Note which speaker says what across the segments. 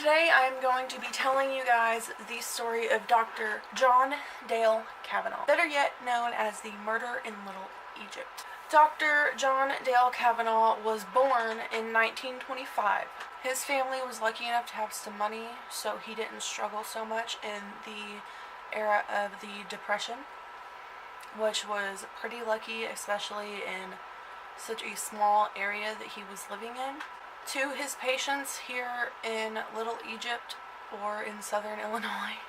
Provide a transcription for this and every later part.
Speaker 1: Today I'm going to be telling you guys the story of Dr. John Dale Cavaness, better yet known as the Murder in Little Egypt. Dr. John Dale Cavaness was born in 1925. His family was lucky enough to have some money, so he didn't struggle so much in the era of the Depression, which was pretty lucky, especially in such a small area that he was living in. To his patients here in Little Egypt or in southern Illinois,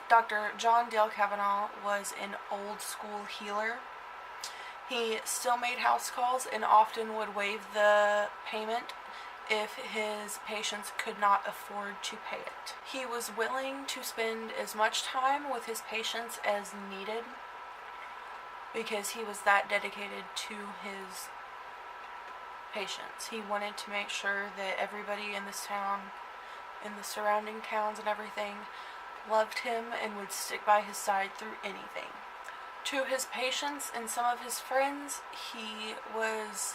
Speaker 1: Dr. John Dale Cavaness was an old school healer. He still made house calls and often would waive the payment if his patients could not afford to pay it. He was willing to spend as much time with his patients as needed because he was that dedicated to his patients. He wanted to make sure that everybody in this town, in the surrounding towns and everything, loved him and would stick by his side through anything. To his patients and some of his friends, he was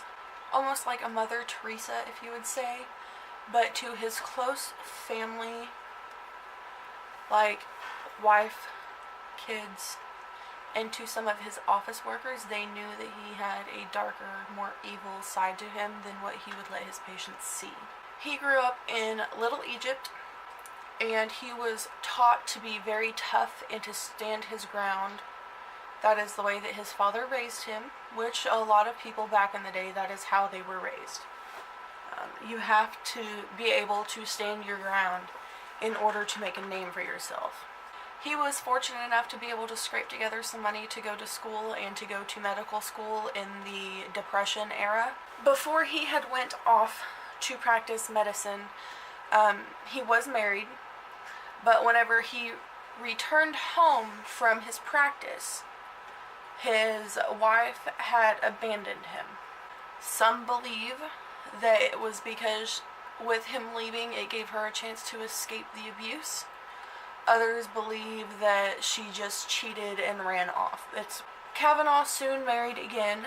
Speaker 1: almost like a Mother Teresa, if you would say, but to his close family, like wife, kids, and to some of his office workers, they knew that he had a darker, more evil side to him than what he would let his patients see. He grew up in Little Egypt, and he was taught to be very tough and to stand his ground. That is the way that his father raised him, which a lot of people back in the day, that is how they were raised. You have to be able to stand your ground in order to make a name for yourself. He was fortunate enough to be able to scrape together some money to go to school and to go to medical school in the Depression era. Before he had went off to practice medicine, he was married, but whenever he returned home from his practice, his wife had abandoned him. Some believe that it was because with him leaving, it gave her a chance to escape the abuse. Others believe that she just cheated and ran off. Cavaness soon married again.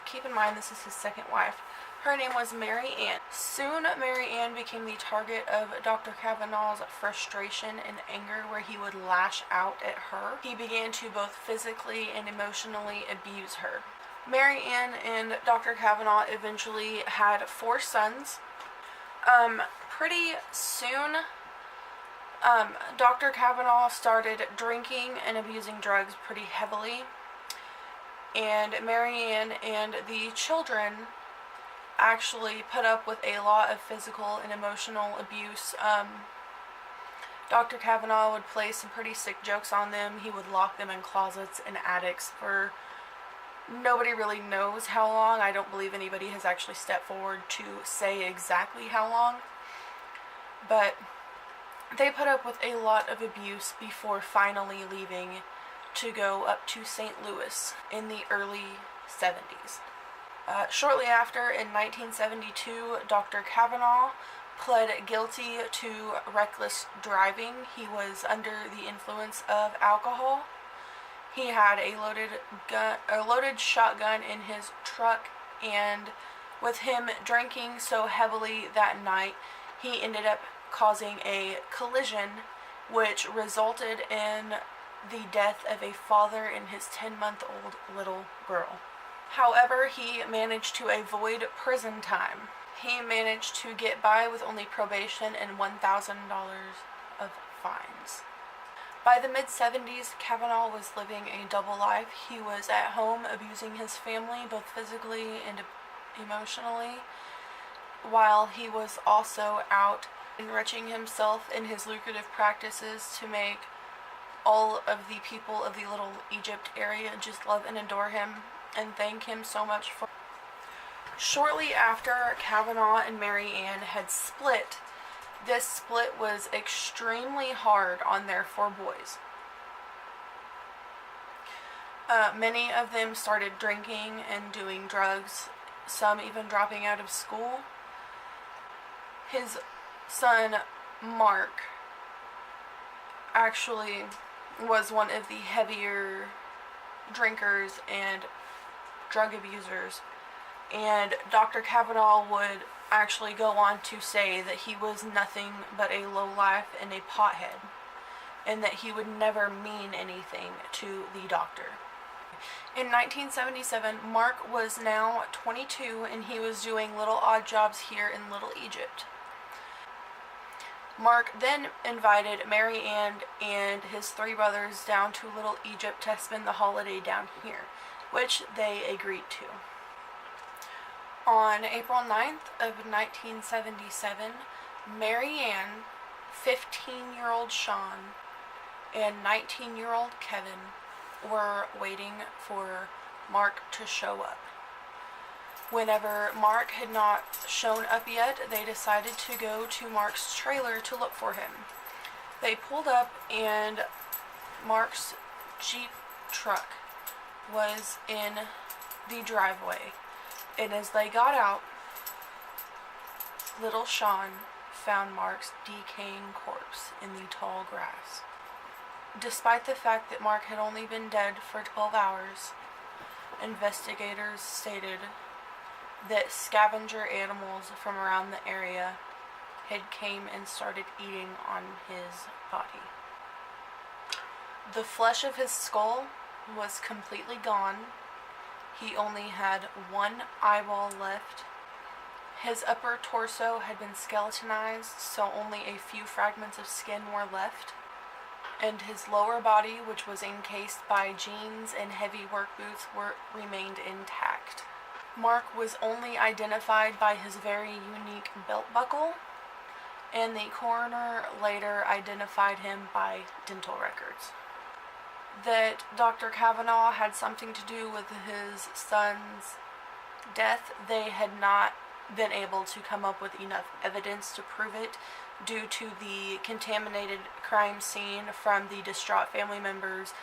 Speaker 1: Keep in mind, this is his second wife. Her name was Mary Ann. Soon, Mary Ann became the target of Dr. Cavaness' frustration and anger, where he would lash out at her. He began to both physically and emotionally abuse her. Mary Ann and Dr. Cavaness eventually had 4 sons. Pretty soon, Dr. Cavaness started drinking and abusing drugs pretty heavily, and Mary Ann and the children actually put up with a lot of physical and emotional abuse. Dr. Cavaness would play some pretty sick jokes on them. He would lock them in closets and attics for nobody really knows how long. I don't believe anybody has actually stepped forward to say exactly how long, but they put up with a lot of abuse before finally leaving to go up to St. Louis in the early 70s. Shortly after, in 1972, Dr. Cavaness pled guilty to reckless driving. He was under the influence of alcohol. He had a loaded shotgun in his truck, and with him drinking so heavily that night, he ended up causing a collision which resulted in the death of a father and his 10-month-old little girl. However, he managed to avoid prison time. He managed to get by with only probation and $1,000 of fines. By the mid-70s, Cavaness was living a double life. He was at home abusing his family, both physically and emotionally, while he was also out enriching himself in his lucrative practices to make all of the people of the Little Egypt area just love and adore him and thank him so much for. Shortly after Cavaness and Mary Ann had split, this split was extremely hard on their 4 boys. Many of them started drinking and doing drugs, some even dropping out of school. His son, Mark, actually was one of the heavier drinkers and drug abusers, and Dr. Cavaness would actually go on to say that he was nothing but a lowlife and a pothead, and that he would never mean anything to the doctor. In 1977, Mark was now 22, and he was doing little odd jobs here in Little Egypt. Mark then invited Mary Ann and his 3 brothers down to Little Egypt to spend the holiday down here, which they agreed to. On April 9th of 1977, Mary Ann, 15-year-old Sean, and 19-year-old Kevin were waiting for Mark to show up. Whenever Mark had not shown up yet, they decided to go to Mark's trailer to look for him. They pulled up, and Mark's Jeep truck was in the driveway. And as they got out, little Sean found Mark's decaying corpse in the tall grass. Despite the fact that Mark had only been dead for 12 hours, investigators stated that scavenger animals from around the area had came and started eating on his body. The flesh of his skull was completely gone. He only had 1 eyeball left. His upper torso had been skeletonized, so only a few fragments of skin were left. And his lower body, which was encased by jeans and heavy work boots, remained intact. Mark was only identified by his very unique belt buckle, and the coroner later identified him by dental records. That Dr. Cavaness had something to do with his son's death, they had not been able to come up with enough evidence to prove it due to the contaminated crime scene from the distraught family members,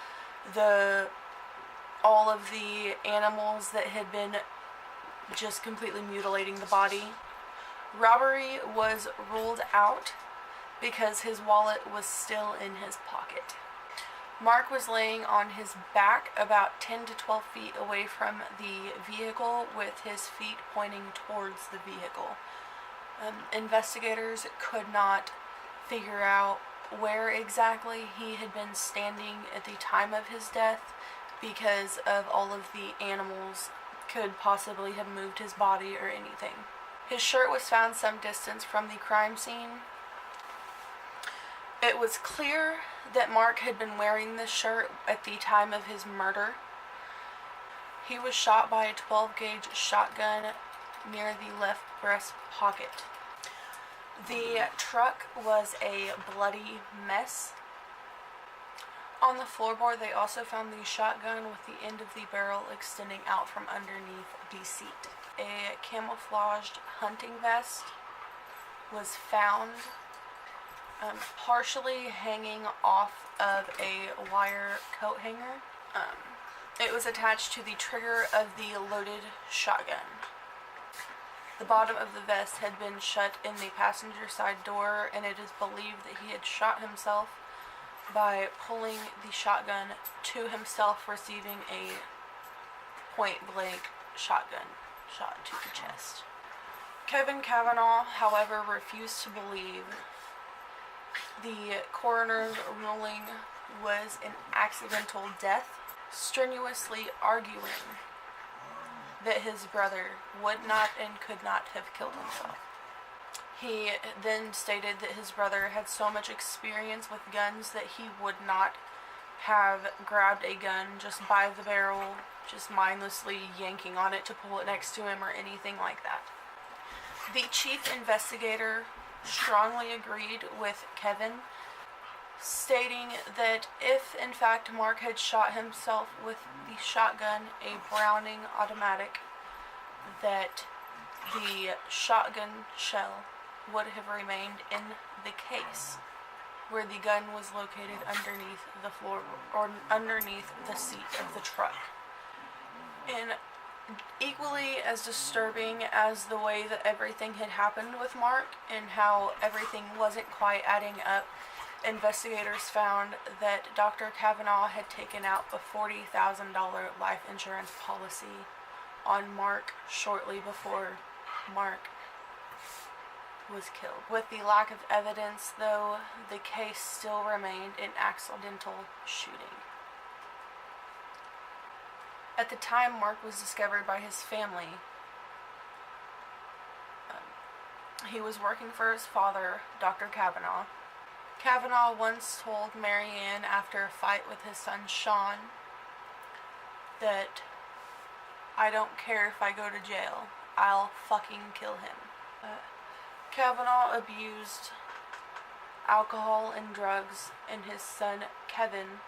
Speaker 1: all of the animals that had been just completely mutilating the body. Robbery was ruled out because his wallet was still in his pocket. Mark was laying on his back about 10 to 12 feet away from the vehicle with his feet pointing towards the vehicle. Investigators could not figure out where exactly he had been standing at the time of his death because of all of the animals could possibly have moved his body or anything. His shirt was found some distance from the crime scene. It was clear that Mark had been wearing this shirt at the time of his murder. He was shot by a 12-gauge shotgun near the left breast pocket. The truck was a bloody mess. On the floorboard, they also found the shotgun with the end of the barrel extending out from underneath the seat. A camouflaged hunting vest was found partially hanging off of a wire coat hanger. It was attached to the trigger of the loaded shotgun. The bottom of the vest had been shut in the passenger side door, and it is believed that he had shot himself by pulling the shotgun to himself, receiving a point-blank shotgun shot to the chest. Kevin Cavaness, however, refused to believe the coroner's ruling was an accidental death, strenuously arguing that his brother would not and could not have killed himself. He then stated that his brother had so much experience with guns that he would not have grabbed a gun just by the barrel, just mindlessly yanking on it to pull it next to him or anything like that. The chief investigator strongly agreed with Kevin, stating that if in fact Mark had shot himself with the shotgun, a Browning automatic, that the shotgun shell would have remained in the case where the gun was located underneath the floor or underneath the seat of the truck. And equally as disturbing as the way that everything had happened with Mark and how everything wasn't quite adding up, investigators found that Dr. Cavaness had taken out a $40,000 life insurance policy on Mark shortly before Mark was killed. With the lack of evidence, though, the case still remained an accidental shooting. At the time Mark was discovered by his family, he was working for his father, Dr. Cavaness. Cavaness once told Marianne after a fight with his son Sean that, "I don't care if I go to jail, I'll fucking kill him." Cavaness abused alcohol and drugs, and his son Kevin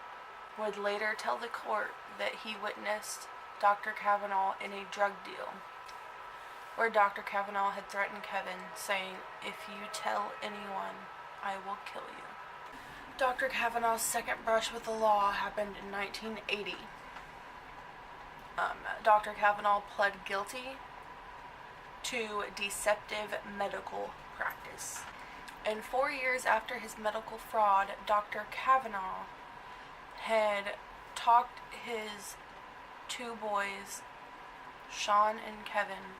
Speaker 1: would later tell the court that he witnessed Dr. Cavaness in a drug deal, where Dr. Cavaness had threatened Kevin, saying, "If you tell anyone, I will kill you." Dr. Cavanaugh's second brush with the law happened in 1980. Dr. Cavaness pled guilty to deceptive medical practice. And 4 years after his medical fraud, Dr. Cavaness had talked his two boys, Sean and Kevin,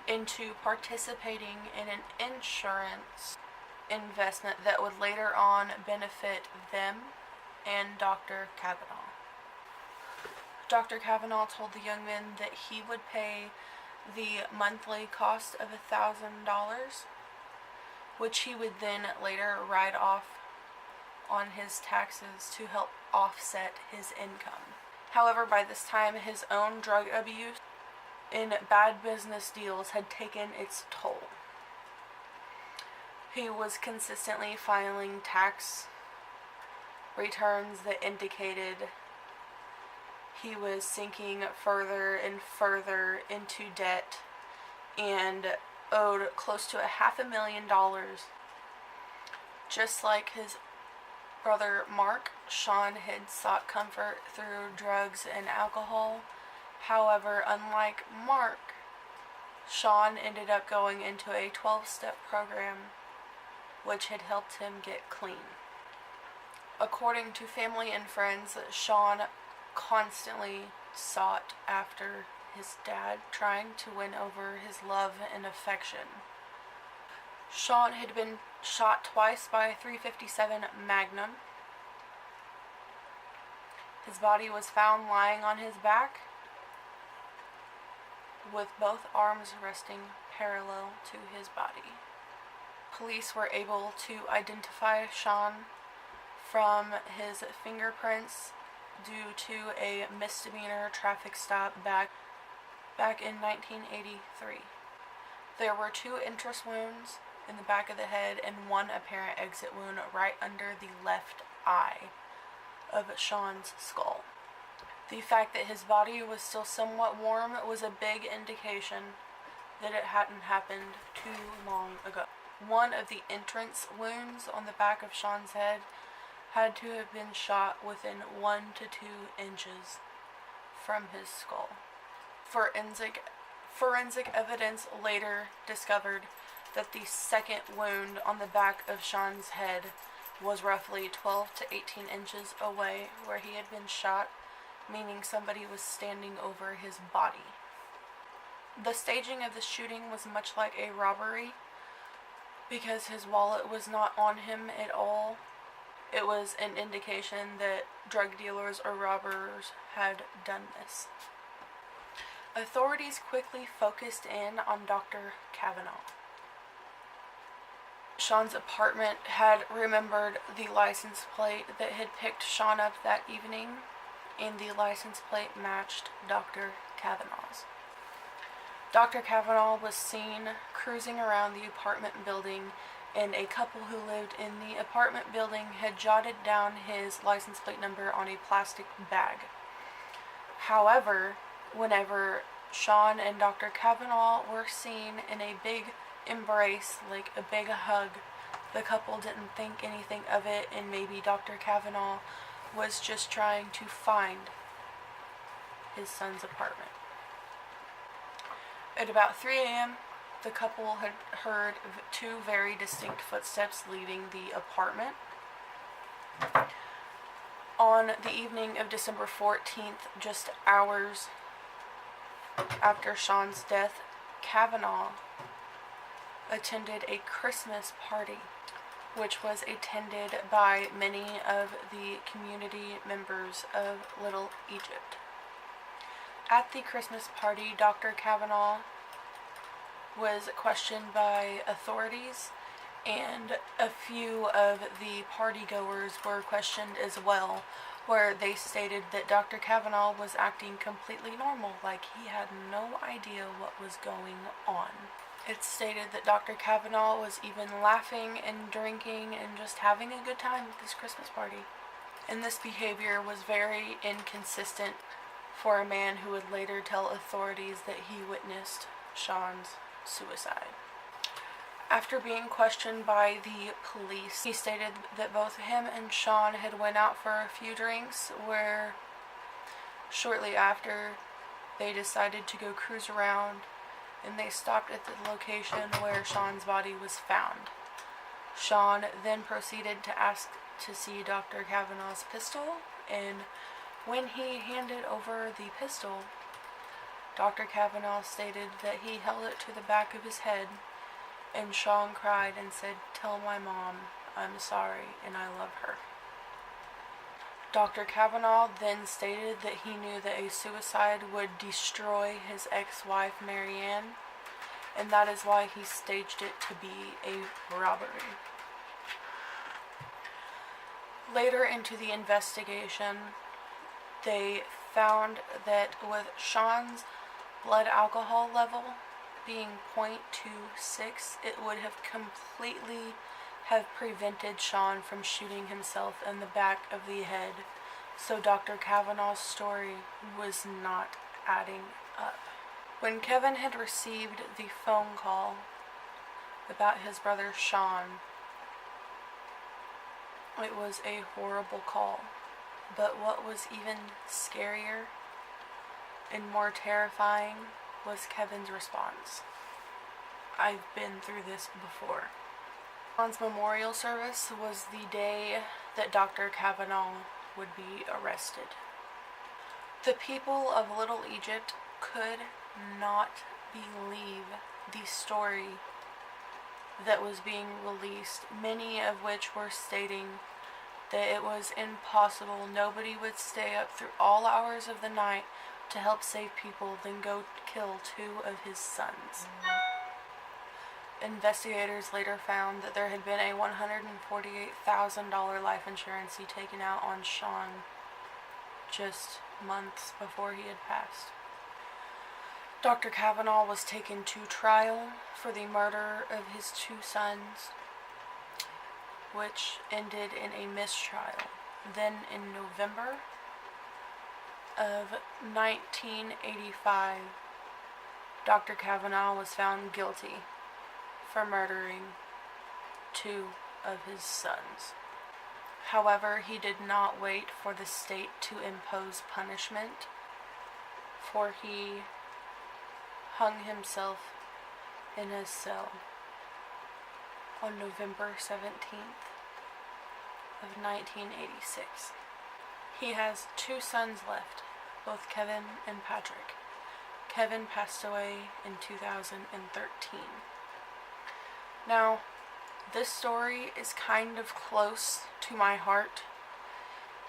Speaker 1: into participating in an insurance investment that would later on benefit them and Dr. Cavaness. Dr. Cavaness told the young men that he would pay the monthly cost of $1,000, which he would then later write off on his taxes to help offset his income. However, by this time, his own drug abuse and bad business deals had taken its toll. He was consistently filing tax returns that indicated he was sinking further and further into debt and owed close to $500,000. Just like his brother Mark, Sean had sought comfort through drugs and alcohol. However, unlike Mark, Sean ended up going into a 12-step program which had helped him get clean. According to family and friends, Sean constantly sought after his dad, trying to win over his love and affection. Sean had been shot twice by a .357 Magnum. His body was found lying on his back, with both arms resting parallel to his body. Police were able to identify Sean from his fingerprints due to a misdemeanor traffic stop back in 1983. There were 2 entrance wounds in the back of the head and 1 apparent exit wound right under the left eye of Sean's skull. The fact that his body was still somewhat warm was a big indication that it hadn't happened too long ago. One of the entrance wounds on the back of Sean's head had to have been shot within 1 to 2 inches from his skull. Forensic evidence later discovered that the second wound on the back of Sean's head was roughly 12 to 18 inches away where he had been shot, meaning somebody was standing over his body. The staging of the shooting was much like a robbery because his wallet was not on him at all. It was an indication that drug dealers or robbers had done this. Authorities quickly focused in on Dr. Cavaness. Sean's apartment had remembered the license plate that had picked Sean up that evening, and the license plate matched Dr. Cavaness. Dr. Cavaness was seen cruising around the apartment building, and a couple who lived in the apartment building had jotted down his license plate number on a plastic bag. However, whenever Sean and Dr. Cavaness were seen in a big embrace, like a big hug, the couple didn't think anything of it, and maybe Dr. Cavaness was just trying to find his son's apartment. At about 3 a.m., the couple had heard 2 very distinct footsteps leaving the apartment. On the evening of December 14th, just hours after Sean's death, Cavaness attended a Christmas party, which was attended by many of the community members of Little Egypt. At the Christmas party, Dr. Cavaness was questioned by authorities, and a few of the partygoers were questioned as well, where they stated that Dr. Cavaness was acting completely normal, like he had no idea what was going on. It's stated that Dr. Cavaness was even laughing and drinking and just having a good time at this Christmas party. And this behavior was very inconsistent for a man who would later tell authorities that he witnessed Sean's suicide. After being questioned by the police, he stated that both him and Sean had went out for a few drinks, where shortly after they decided to go cruise around, and they stopped at the location where Sean's body was found. Sean then proceeded to ask to see Dr. Cavanaugh's pistol, and when he handed over the pistol, Dr. Cavaness stated that he held it to the back of his head, and Sean cried and said, "Tell my mom I'm sorry and I love her." Dr. Cavaness then stated that he knew that a suicide would destroy his ex-wife Marianne, and that is why he staged it to be a robbery. Later into the investigation, they found that with Sean's blood alcohol level being 0.26, it would have completely prevented Sean from shooting himself in the back of the head. So Dr. Cavanaugh's story was not adding up. When Kevin had received the phone call about his brother Sean, it was a horrible call. But what was even scarier and more terrifying was Kevin's response. "I've been through this before." Sean's memorial service was the day that Dr. Cavaness would be arrested. The people of Little Egypt could not believe the story that was being released, many of which were stating that it was impossible, nobody would stay up through all hours of the night to help save people, then go kill two of his sons. Investigators later found that there had been a $148,000 life insurance taken out on Sean just months before he had passed. Dr. Cavaness was taken to trial for the murder of his two sons, which ended in a mistrial. Then in November of 1985, Dr. Cavaness was found guilty for murdering two of his sons. However, he did not wait for the state to impose punishment, for he hung himself in his cell on November 17th of 1986. He has two sons left, both Kevin and Patrick. Kevin passed away in 2013. Now, this story is kind of close to my heart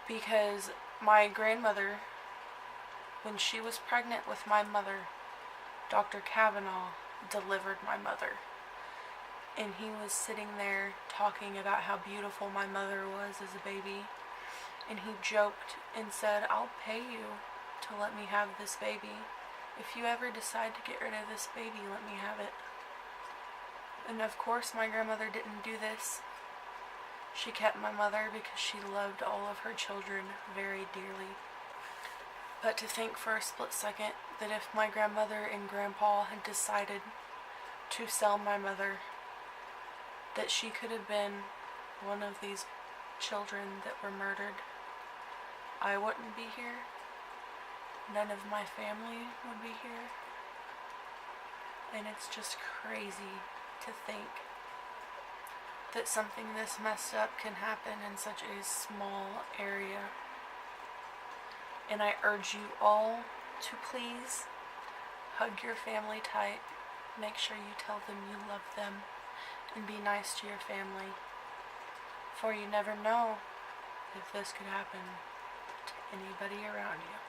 Speaker 1: because my grandmother, when she was pregnant with my mother, Dr. Cavaness delivered my mother. And he was sitting there talking about how beautiful my mother was as a baby. And he joked and said, "I'll pay you to let me have this baby. If you ever decide to get rid of this baby, let me have it." And of course my grandmother didn't do this. She kept my mother because she loved all of her children very dearly. But to think for a split second that if my grandmother and grandpa had decided to sell my mother, that she could have been one of these children that were murdered, I wouldn't be here. None of my family would be here. And it's just crazy to think that something this messed up can happen in such a small area. And I urge you all to please hug your family tight, make sure you tell them you love them and be nice to your family, for you never know if this could happen to anybody around you.